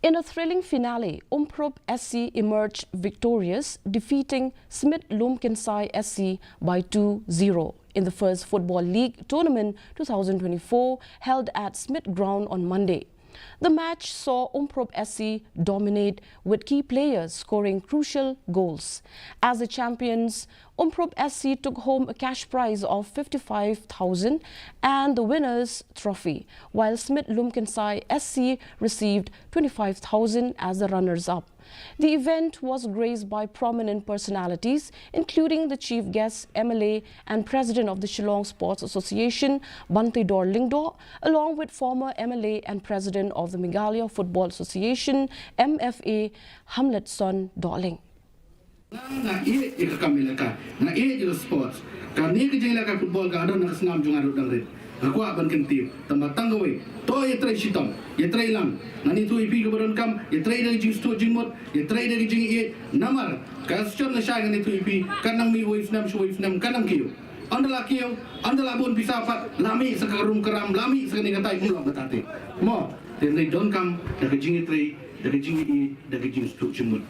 In a thrilling finale, Umphrup SC emerged victorious, defeating Smith Lumkensai SC by 2-0 in the first Football League Tournament 2024 held at Smith Ground on Monday. The match saw Umphrup SC dominate, with key players scoring crucial goals. As the champions, Umphrup SC took home a cash prize of 55,000 and the winner's trophy, while Smith Lumkensai SC received 25,000 as the runners-up. The event was graced by prominent personalities, including the chief guest, MLA and president of the Shillong Sports Association, Bantidor Lingdo, along with former MLA and president of the Meghalaya Football Association, MFA, Hamletson Dorling. Sports kami kerja football ka ada nak senam jungan rudang red aku akan kentim tambah tanggawe to ya try sitam ya try lang nani tu ipi kebaron kam ya try dari jing stu jing mot ya try dari jing e namar ka syon na siya nani tu ipi kanang mi wave nam kanang kiyo andala bon bisa pat lami sakarum keram lami sakani katai mulang batate mo then they don't come dari jing e try dari jing e dari jing stu jing mot